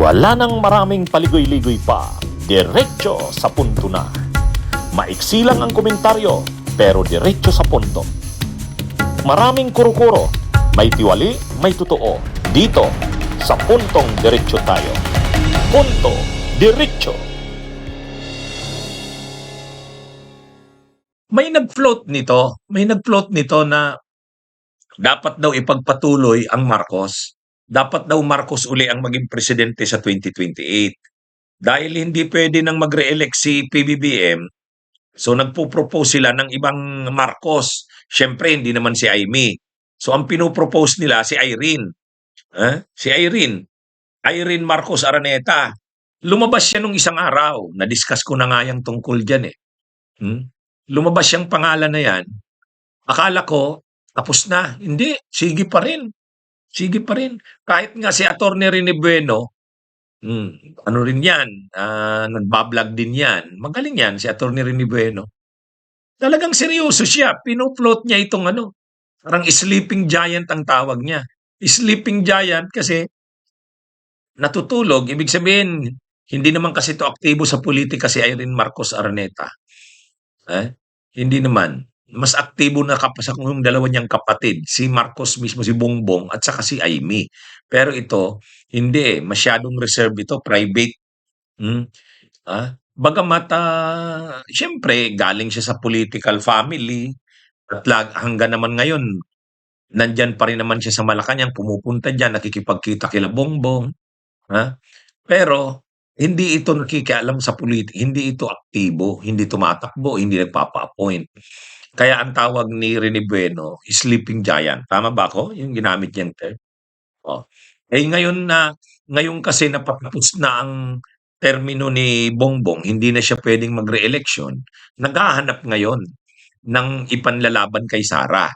Wala nang maraming paligoy-ligoy pa, diretso sa punto na. Maiksi lang ang komentaryo, pero diretso sa punto. Maraming kuro-kuro, may tiwali, may totoo. Dito, sa puntong diretso tayo. Punto, diretso. May nag-float nito na dapat daw ipagpatuloy ang Marcos. Dapat daw Marcos uli ang maging presidente sa 2028. Dahil hindi pwede nang mag-re-elect si PBBM, so nagpo-propose sila ng ibang Marcos. Siyempre, hindi naman si Amy. So ang pinopropose nila si Irene. Si Irene. Irene Marcos Araneta. Lumabas siya nung isang araw. Na-discuss ko na nga yung tungkol dyan eh. Lumabas yung pangalan na yan. Akala ko, tapos na. Hindi, sige pa rin. Sige pa rin. Kahit nga si Atty. Rene Bueno, ano rin yan, nagbablog din yan. Magaling yan, si Atty. Rene Bueno. Talagang seryoso siya. Pino-float niya itong parang sleeping giant ang tawag niya. Sleeping giant kasi natutulog. Ibig sabihin, hindi naman kasi ito aktibo sa politika si Irene Marcos Araneta. Hindi naman. Mas aktibo na sa yung dalawa niyang kapatid, si Marcos mismo, si Bongbong, at saka si Amy. Pero ito, hindi. Masyadong reserve ito, private. Bagamat, siyempre, galing siya sa political family, at hanggang naman ngayon, nandyan pa rin naman siya sa Malacanang, pumupunta dyan, nakikipagkita kila Bongbong. Pero, hindi ito nakikialam sa politika, hindi ito aktibo, hindi tumatakbo, hindi nagpapa-appoint. Kaya ang tawag ni Rene Bueno, sleeping giant. Tama ba ako? Yung ginamit niyang term. Ngayon kasi napatapos na ang termino ni Bongbong, hindi na siya pwedeng magre-election, naghahanap ngayon ng ipanlalaban kay Sara.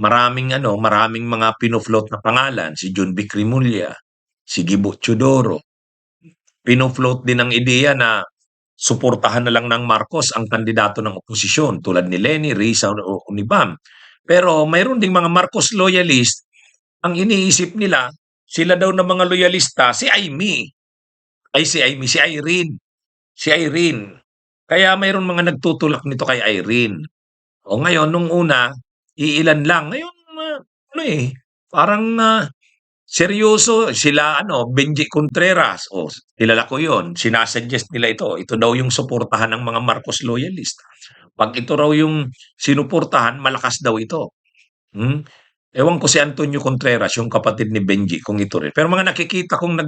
Maraming mga pino-float na pangalan, si John Vic Rimulya, si Gibo Teodoro. Pino-float din ang ideya na suportahan na lang ng Marcos ang kandidato ng oposisyon tulad ni Leni, Risa o ni Bam. Pero mayroon ding mga Marcos loyalist, ang iniisip nila, sila daw na mga loyalista, si Irene. Si Irene. Kaya mayroon mga nagtutulak nito kay Irene. O ngayon, nung una, iilan lang. Ngayon, parang seryoso sila, Benji Contreras. Kilala ko yon. Sinasuggest nila ito. Ito daw yung suportahan ng mga Marcos loyalist. Pag ito raw yung sinuportahan, malakas daw ito. Ewan ko si Antonio Contreras, yung kapatid ni Benji, kung ito rin. Pero mga nakikita kong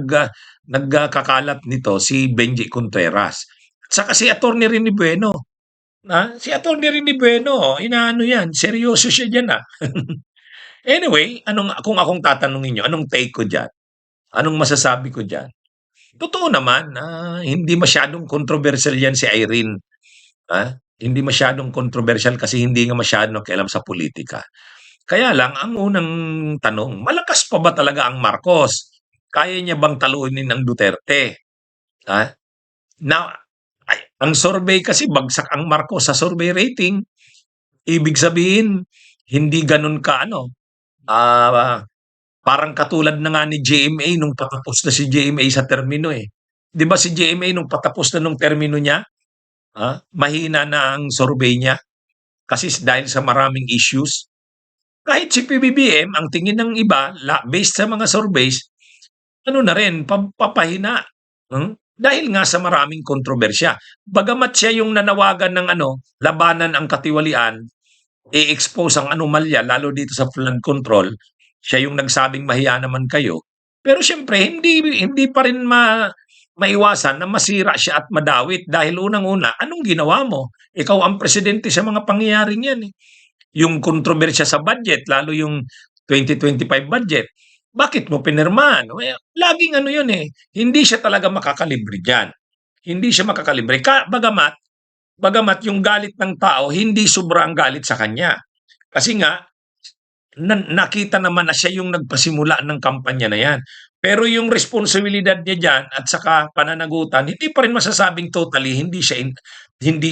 nagkakalat nito, si Benji Contreras. Saka si Atty. Rene Bueno. Si Atty. Rene Bueno, inaano yan, seryoso siya dyan Anyway, kung akong tatanungin nyo, anong take ko dyan? Anong masasabi ko dyan? Totoo naman, hindi masyadong controversial yan si Irene. Hindi masyadong controversial kasi hindi nga masyadong nakialam sa politika. Kaya lang, ang unang tanong, malakas pa ba talaga ang Marcos? Kaya niya bang talunin ang Duterte? Ang survey kasi, bagsak ang Marcos sa survey rating. Ibig sabihin, hindi ganun ka, parang katulad na nga ni JMA nung patapos na si JMA sa termino eh. Di ba si JMA nung patapos na nung termino niya, mahina na ang survey niya kasi dahil sa maraming issues. Kahit si PBBM, ang tingin ng iba, based sa mga surveys, na rin, papahina. Dahil nga sa maraming kontrobersya. Bagamat siya yung nanawagan ng labanan ang katiwalian, i-expose ang anomalya, lalo dito sa flood control, siya yung nagsabing mahiya naman kayo. Pero siyempre, hindi pa rin maiwasan na masira siya at madawit dahil unang-una, anong ginawa mo? Ikaw ang presidente sa mga pangyayaring yan Yung kontrobersya sa budget, lalo yung 2025 budget, bakit mo pinirmahan? Laging yun hindi siya talaga makakalibre dyan. Hindi siya makakalibre. Bagamat yung galit ng tao, hindi sobrang galit sa kanya. Kasi nga, nakita naman na siya yung nagpasimula ng kampanya na yan. Pero yung responsibilidad niya dyan at saka pananagutan, hindi pa rin masasabing totally, hindi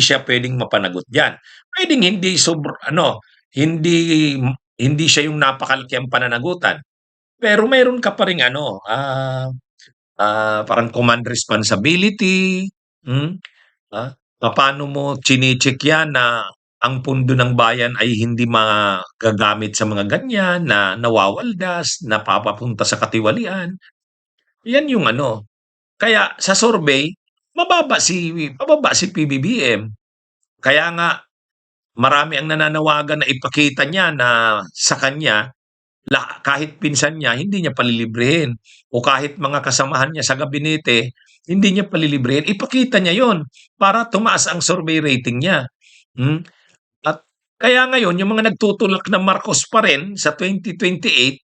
siya pwedeng mapanagot dyan. Pwedeng hindi hindi siya yung napakalaki ang pananagutan. Pero mayroon ka pa ring parang command responsibility, hmm, papaano mo chine-check 'yan na ang pundo ng bayan ay hindi magagamit sa mga ganyan, na nawawaldas, napapapunta sa katiwalian. 'Yan yung kaya sa survey mababa si PBBM. Kaya nga marami ang nananawagan na ipakita niya na sa kanya kahit pinsan niya hindi niya palilibrehin o kahit mga kasamahan niya sa gabinete hindi niya palilibrehin, ipakita niya 'yon para tumaas ang survey rating niya, hmm. At kaya ngayon yung mga nagtutulak na Marcos pa rin sa 2028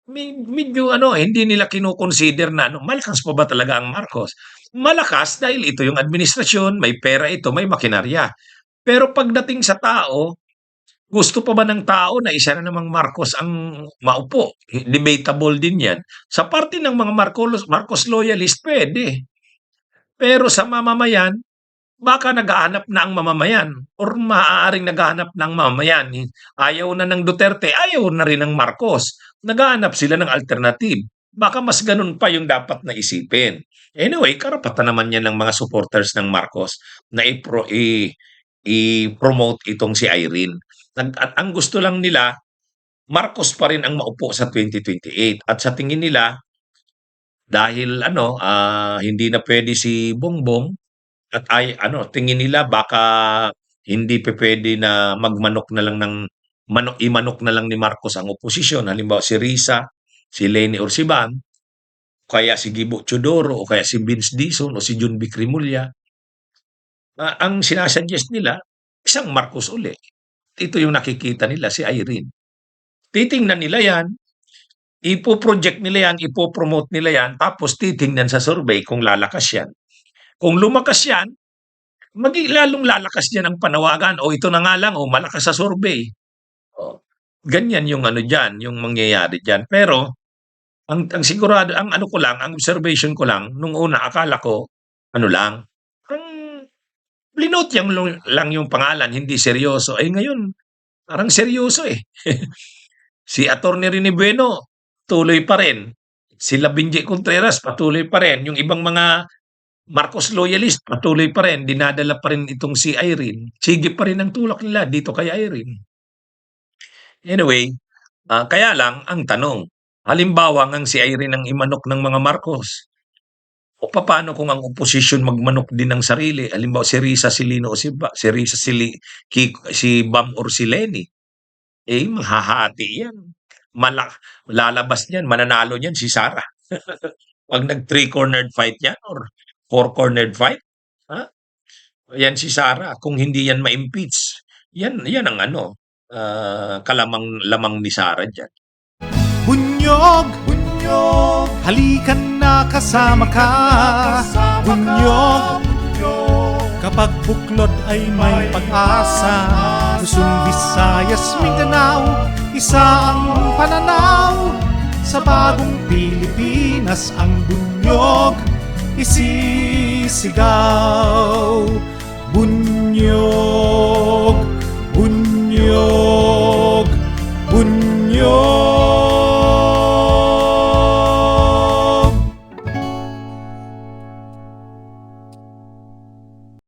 medyo hindi nila kino-consider na malakas pa ba talaga ang Marcos? Malakas dahil ito yung administrasyon, may pera ito, may makinarya. Pero pagdating sa tao, gusto pa ba ng tao na isa na namang Marcos ang maupo? Debatable din 'yan. Sa parte ng mga Marcos loyalist puwede. Pero sa mamamayan, baka naghahanap na ang mamamayan or maaaring naghahanap na ang mamamayan. Ayaw na ng Duterte, ayaw na rin ng Marcos. Naghahanap sila ng alternative. Baka mas gano'n pa yung dapat na isipin. Anyway, karapatan naman 'yan ng mga supporters ng Marcos na i-promote itong si Irene. At ang gusto lang nila, Marcos pa rin ang maupo sa 2028 at sa tingin nila dahil hindi na puwede si Bongbong at tingin nila baka hindi pupuwede na magmanok na lang ng imanok na lang ni Marcos ang oposisyon. Halimbawa si Risa, si Leni Orsiban, kaya si Gibo Teodoro o kaya si Vince Dizon o si John Vic Rimulya. Ang sina-suggest nila, isang Marcos uli. Ito yung nakikita nila, si Irene. Titingnan nila yan, ipo-project nila yan, ipo-promote nila yan, tapos titingnan sa survey kung lalakas yan. Kung lumakas yan, lalong lalakas yan ang panawagan. O ito na nga lang, o malakas sa survey. O, ganyan yung dyan, yung mangyayari dyan. Pero, ang sigurado, ang observation ko lang, nung una, akala ko, lang, ang blinote lang yung pangalan, hindi seryoso. Ay ngayon, parang seryoso eh. Si Attorney Rene Bueno, tuloy pa rin. Sila Benji Contreras, patuloy pa rin. Yung ibang mga Marcos loyalist, patuloy pa rin. Dinadala pa rin itong si Irene. Sige pa rin ang tulak nila dito kay Irene. Anyway, kaya lang, ang tanong, halimbawa ngang si Irene ang imanok ng mga Marcos, o paano kung ang oposisyon magmanok din ng sarili? Halimbawa si Risa Silino o si Risa si Bam or si Leni. Mahahati yan. Lalabas niyan, mananalo niyan si Sara. 'Pag nag-three-cornered fight yan or four-cornered fight, ha? Yan si Sara kung hindi yan ma-impeach. Yan ang lamang ni Sara diyan. Bunyog, bunyog, halikan na kasama ka. Bunyog, kapag buklod ay may pag-asa. Luzon, Visayas, Mindanao, isa ang pananaw. Sa bagong Pilipinas ang bunyog isisigaw.